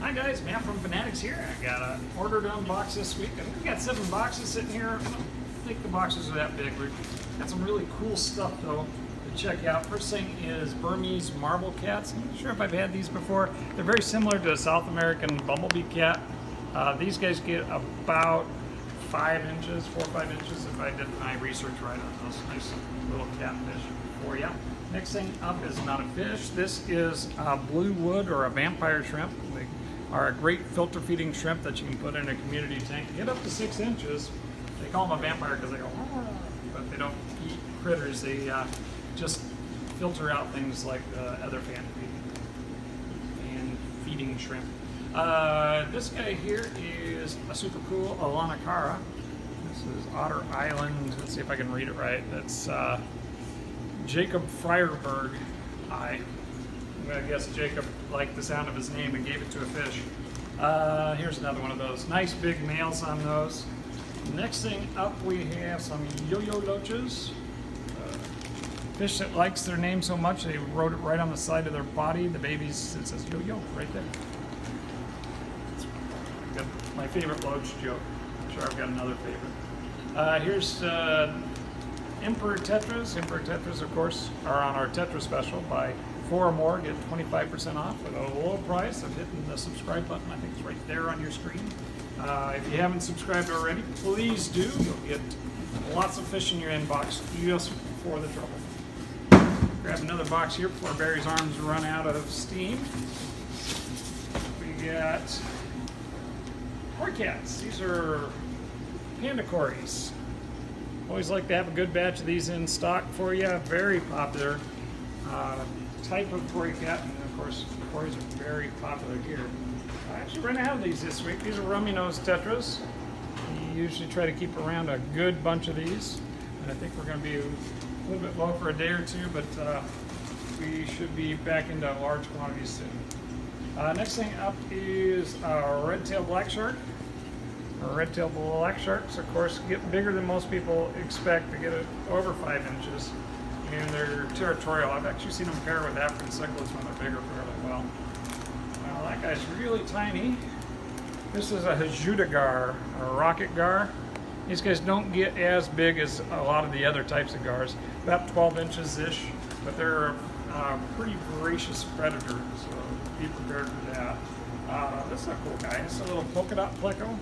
Hi guys, Matt from Finatics here. I got an order to unbox this week. I think we got 7 boxes sitting here. I don't think the boxes are that big. We've got some really cool stuff though to check out. First thing is Burmese marble cats. I'm not sure if I've had these before. They're very similar to a South American bumblebee cat. These guys get about 5 inches, 4 or 5 inches if I did my research right on those. Nice little catfish for you. Next thing up is not a fish. This is a blue wood or a vampire shrimp. They are a great filter feeding shrimp that you can put in a community tank. Get up to 6 inches. They call them a vampire because they go, but they don't eat critters. They just filter out things like other fan feeding shrimp. This guy here is a super cool ACARA. This is Otter Island. Let's see if I can read it right. That's Jacob Freyerberg. I'm gonna guess Jacob liked the sound of his name and gave it to a fish. Here's another one of those. Nice big males on those. Next thing up, we have some yo-yo roaches. Fish that likes their name so much they wrote it right on the side of their body. The babies, it says yo-yo right there. Got my favorite roach joke. I'm sure I've got another favorite. Here's Emperor Tetras. Emperor Tetras, of course, are on our Tetra special. Buy 4 or more, get 25% off at a low price of hitting the subscribe button. I think it's right there on your screen. If you haven't subscribed already, please do. You'll get lots of fish in your inbox just for the trouble. Grab another box here before Barry's arms run out of steam. We got CORY cats. These are panda CORYs. Always like to have a good batch of these in stock for you. Very popular type of CORY cat, and of course CORYs are very popular here. I actually ran out of these this week. These are rummy nose tetras. We usually try to keep around a good bunch of these, and I think we're going to be a little bit low for a day or two, but we should be back into large quantities soon. Next thing up is a red-tailed black shark. Red-tailed black sharks, of course, get bigger than most people expect. They get over 5 inches, and they're territorial. I've actually seen them pair with African cichlids when they're bigger fairly well. Well, that guy's really tiny. This is a Hajuda gar, a rocket gar. These guys don't get as big as a lot of the other types of gars, about 12 inches-ish, but they're a pretty voracious predator, so be prepared for that. This is a cool guy. It's a little polka dot pleco.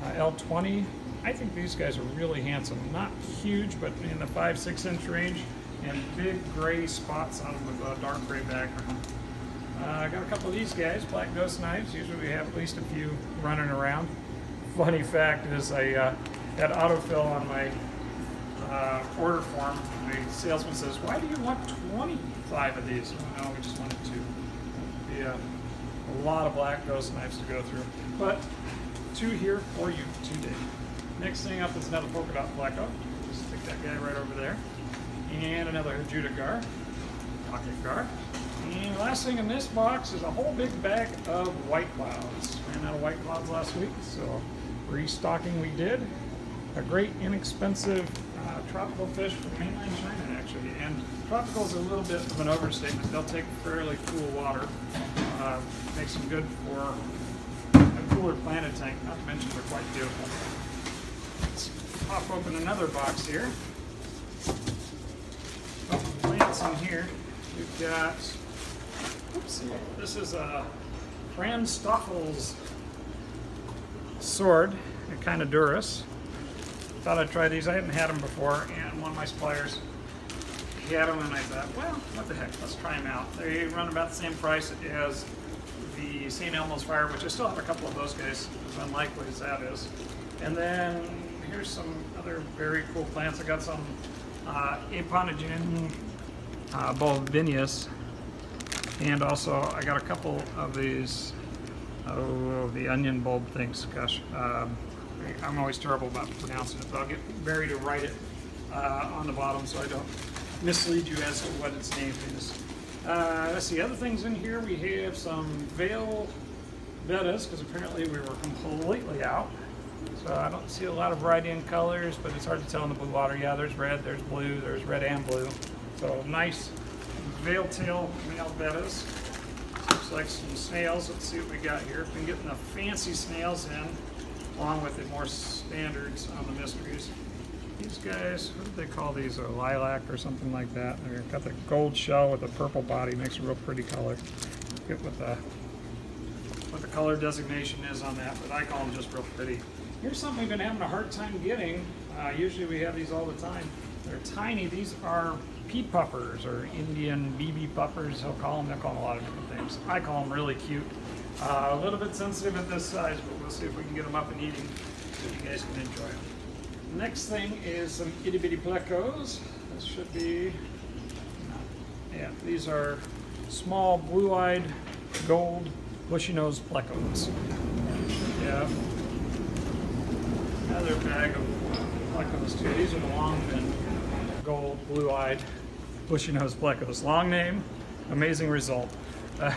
L20. I think these guys are really handsome. Not huge, but in the 5-6 inch range, and big gray spots on them with a dark gray background. I got a couple of these guys, black ghost knives. Usually we have at least a few running around. Funny fact is I had autofill on my order form. The salesman says, "Why do you want 25 of these?" Well, no, we just wanted 2. It'd be a lot of black ghost knives to go through. But 2 here for you today. Next thing up is another polka dot pleco. Just stick that guy right over there. And another Hajuda gar, pocket gar. And last thing in this box is a whole big bag of white clouds. Ran out of white clouds last week, so restocking we did. A great inexpensive tropical fish from mainland China, actually. And tropical is a little bit of an overstatement. They'll take fairly cool water. Makes them good for a cooler planted tank, not to mention they're quite beautiful. Let's pop open another box here. Couple plants in here. We've got, oops, this is a Fran Stoffel's sword, Echinodurus. Thought I'd try these. I hadn't had them before, and one of my suppliers had them, and I thought, well, what the heck, let's try them out. They run about the same price as the St. Elmo's Fire, which I still have a couple of those guys, as unlikely as that is. And then here's some other very cool plants. I got some Aponogen bulbinius, and also I got a couple of these, the onion bulb things. Gosh, I'm always terrible about pronouncing it, but I'll get Barry to write it on the bottom so I don't mislead you as to what its name is. Let's see, other things in here. We have some veil Bettas, because apparently we were completely out. So I don't see a lot of variety in colors, but it's hard to tell in the blue water. Yeah, there's red, there's blue, there's red and blue. So nice veil tail male Bettas. like some snails. Let's see what we got here. Been getting the fancy snails in, along with the more standards on the mysteries. These guys, what do they call these? A lilac or something like that. They've got the gold shell with a purple body. Makes a real pretty color. Get what the color designation is on that, but I call them just real pretty. Here's something we've been having a hard time getting. Usually we have these all the time. They're tiny. These are pea puffers, or Indian BB puffers, he'll call them. They'll call them a lot of different things. I call them really cute. A little bit sensitive at this size, but we'll see if we can get them up and eating so you guys can enjoy them. Next thing is some itty bitty plecos. This should be, yeah, these are small blue-eyed gold bushy-nosed plecos. Yeah, another bag of plecos too. These are the long fin gold blue-eyed bushy-nosed plecos. Long name, amazing result. And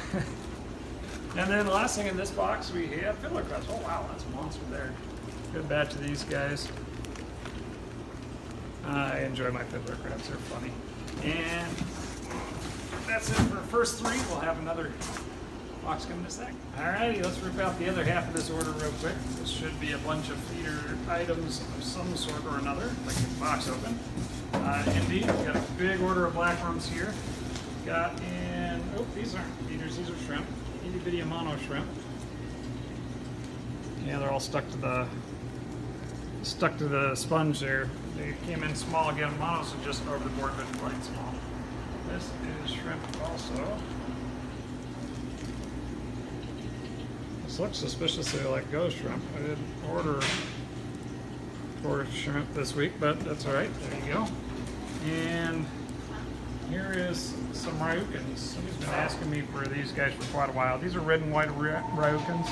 then the last thing in this box we have fiddler crabs. Oh wow, that's a monster there. Good batch of these guys. I enjoy my fiddler crabs, they're funny. And that's it for the first three. We'll have another box coming in a sec. Alrighty, let's rip out the other half of this order real quick. This should be a bunch of feeder items of some sort or another, like the box open. Indeed, we've got a big order of black worms here. Got in, oh, these aren't feeders, these are shrimp. Itty bitty mono shrimp. Yeah, they're all stuck to the sponge there. They came in small again. Monos are just over the board, but quite small. This is shrimp also. This looks suspiciously like ghost shrimp. I didn't order shrimp this week, but that's all right. There you go. And here is some Ryukins. Somebody's been asking me for these guys for quite a while. These are red and white Ryukins.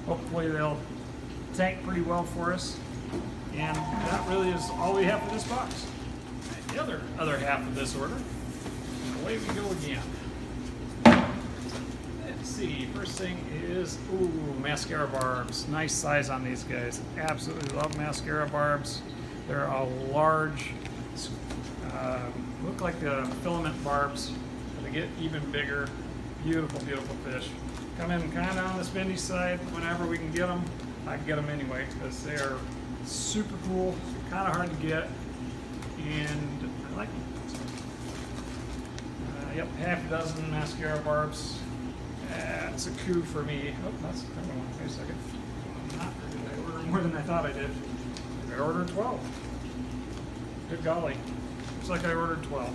Hopefully they'll tank pretty well for us. And that really is all we have for this box. The other half of this order, away we go again. Let's see, first thing is, ooh, mascara barbs. Nice size on these guys. Absolutely love mascara barbs. They're a large, look like the filament barbs, but they get even bigger. Beautiful, beautiful fish. Come in kind of on the spendy side whenever we can get them. I can get them anyway because they are super cool, kind of hard to get, and I like them. Yep, half a dozen mascara barbs. That's a coup for me. Oh, that's the one. Wait a second. I ordered more than I thought I did. I ordered 12. Good golly. Looks like I ordered 12.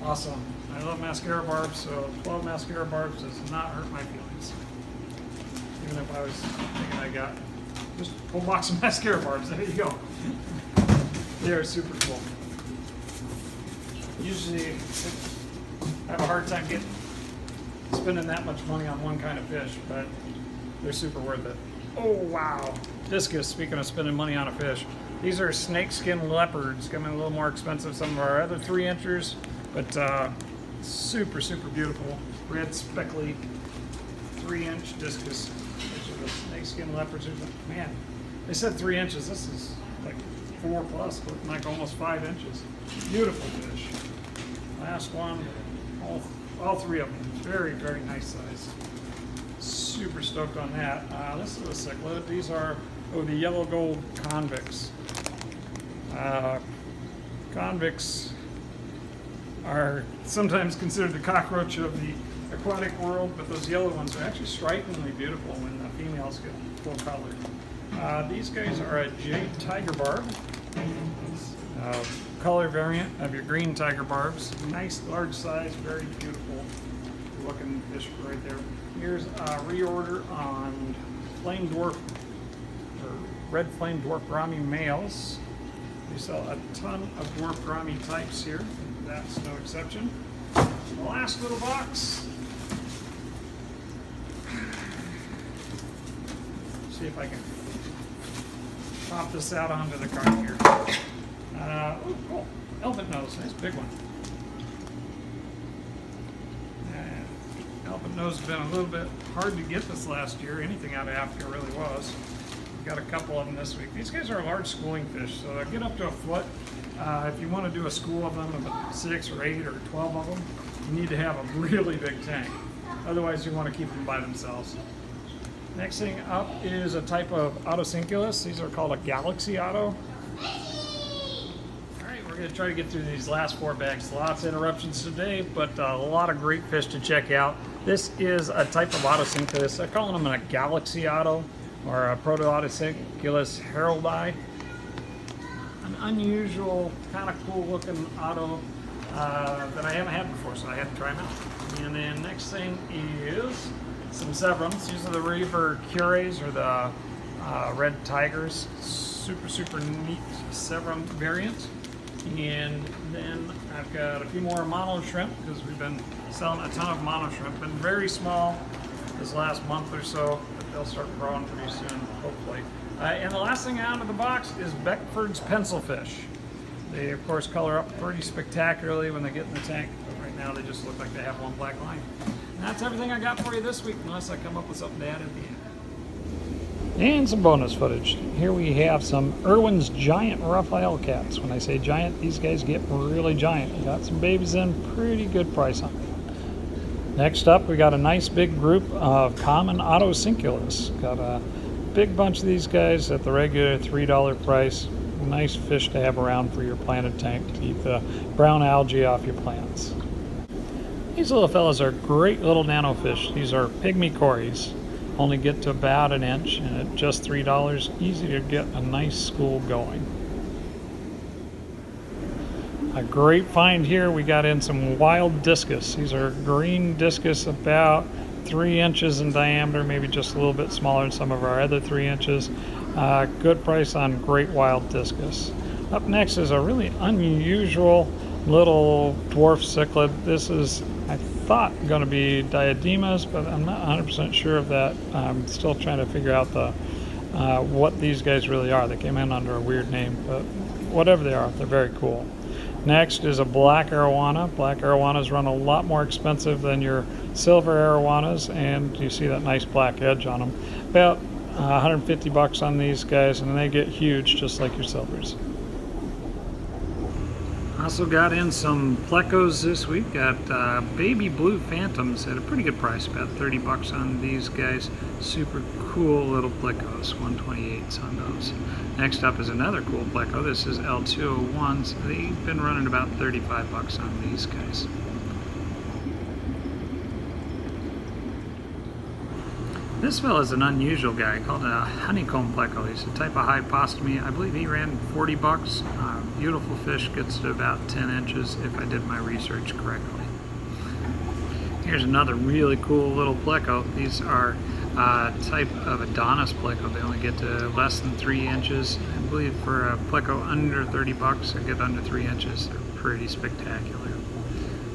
Awesome. I love mascara barbs, so 12 mascara barbs does not hurt my feelings. Even if I was thinking I got just a whole box of mascara barbs. There you go. They are super cool. Usually I have a hard time spending that much money on one kind of fish, but they're super worth it. Oh wow. DISCUS, speaking of spending money on a fish. These are snakeskin leopards, coming a little more expensive than some of our other 3-inchers, but super, super beautiful. Red speckly 3-inch DISCUS. These are the snakeskin leopards. Man, they said 3 inches. This is like 4 plus, looking like almost 5 inches. Beautiful fish. Last one, all 3 of them. Very, very nice size. Super stoked on that. This is a cichlid. These are the yellow gold convicts. Convicts are sometimes considered the cockroach of the aquatic world, but those yellow ones are actually strikingly beautiful when the females get full color. These guys are a jade tiger barb, color variant of your green tiger barbs. Nice large size, very beautiful looking fish right there. Here's a reorder on flame dwarf, or red flame dwarf Brahmi males. We sell a ton of dwarf Brahmi types here. That's no exception. The last little box. See if I can pop this out onto the cart here. Oh, cool. Elephant nose, nice big one. Elephant nose has been a little bit hard to get this last year. Anything out of Africa really was. Got a couple of them this week. These guys are large schooling fish, so they get up to a foot. If you want to do a school of them, about 6 or 8 or 12 of them, you need to have a really big tank. Otherwise, you want to keep them by themselves. Next thing up is a type of Autocinculus. These are called a Galaxy Auto. Alright, we're going to try to get through these last 4 bags. Lots of interruptions today, but a lot of great fish to check out. This is a type of Autocinculus. They're calling them a Galaxy Auto or a Proto-Autocinculus heraldi. An unusual, kind of cool looking auto that I haven't had before, so I had to try them out. And then next thing is some Zebrums. These are the River Cures or the Red Tigers. Super neat Zebrum variant. And then I've got a few more mono shrimp because we've been selling a ton of mono shrimp. Been very small this last month or so, but they'll start growing pretty soon, hopefully. And the last thing out of the box is Beckford's pencilfish. They of course color up pretty spectacularly when they get in the tank, but right now they just look like they have one black line. And that's everything I got for you this week, unless I come up with something to add at the end. And some bonus footage. Here we have some IRWIN'S giant RAFAEL cats. When I say giant, these guys get really giant. We got some babies in, pretty good price on them. Next up, we got a nice big group of common Autocinculus. Got a big bunch of these guys at the regular $3 price. Nice fish to have around for your planted tank to keep the brown algae off your plants. These little fellas are great little nano fish. These are pygmy CORYs. Only get to about 1 inch, and at just $3, easy to get a nice school going. A great find here, we got in some wild discus. These are green discus, about 3 inches in diameter, maybe just a little bit smaller than some of our other 3 inches. Good price on great wild discus. Up next is a really unusual little dwarf cichlid. This is, I thought, going to be diademas, but I'm not 100% sure of that. I'm still trying to figure out the what these guys really are. They came in under a weird name, but whatever they are, they're very cool. Next is a black AROWANA. Black AROWANAs run a lot more expensive than your silver AROWANAs, and you see that nice black edge on them. About 150 bucks on these guys, and they get huge just like your silvers. Also got in some plecos this week. Got baby blue phantoms at a pretty good price, about 30 bucks on these guys. Super cool little plecos, 128s on those. Next up is another cool pleco. This is L201s. They've been running about 35 bucks on these guys. This fellow is an unusual guy called a honeycomb pleco. He's a type of hypostomy. I believe he ran 40 bucks. Beautiful fish, gets to about 10 inches if I did my research correctly. Here's another really cool little pleco. These are a type of Adonis pleco. They only get to less than 3 inches. I believe for a pleco under 30 bucks, I get under 3 inches. They're pretty spectacular.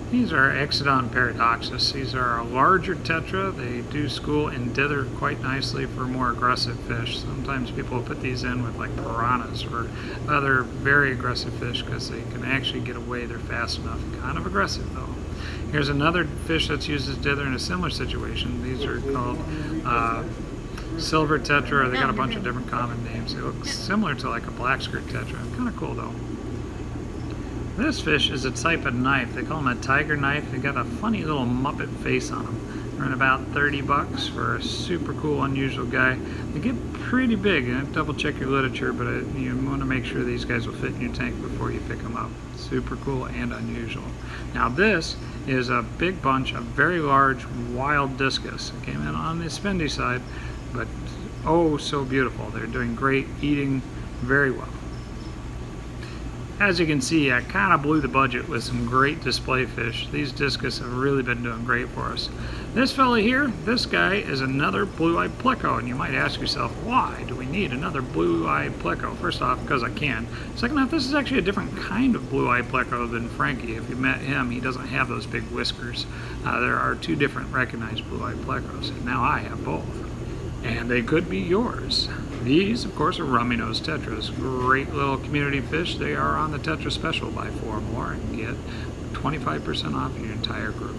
These are Exodon paradoxus. These are a larger tetra. They do school and dither quite nicely for more aggressive fish. Sometimes people put these in with like piranhas or other very aggressive fish because they can actually get away. They're fast enough. Kind of aggressive though. Here's another fish that's used as dither in a similar situation. These are called silver tetra. They got a bunch of different common names. They look similar to like a black skirt tetra. Kind of cool though. This fish is a type of knife. They call them a tiger knife. They got a funny little Muppet face on them. They're about 30 bucks for a super cool, unusual guy. They get pretty big. And double check your literature, but you want to make sure these guys will fit in your tank before you pick them up. Super cool and unusual. Now this is a big bunch of very large wild discus. It came in on the spendy side, but oh so beautiful. They're doing great, eating very well. As you can see, I kind of blew the budget with some great display fish. These discus have really been doing great for us. This fella here, this guy is another blue-eyed pleco, and you might ask yourself, why do we need another blue-eyed pleco? First off, because I can. Second off, this is actually a different kind of blue-eyed pleco than Frankie. If you met him, he doesn't have those big whiskers. There are 2 different recognized blue-eyed plecos, and now I have both. And they could be yours. These, of course, are rummy-nosed tetras. Great little community fish. They are on the Tetra Special. Buy 4 or more and get 25% off your entire group.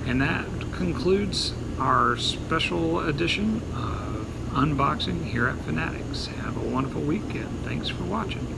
And that concludes our special edition of unboxing here at Finatics. Have a wonderful weekend. Thanks for watching.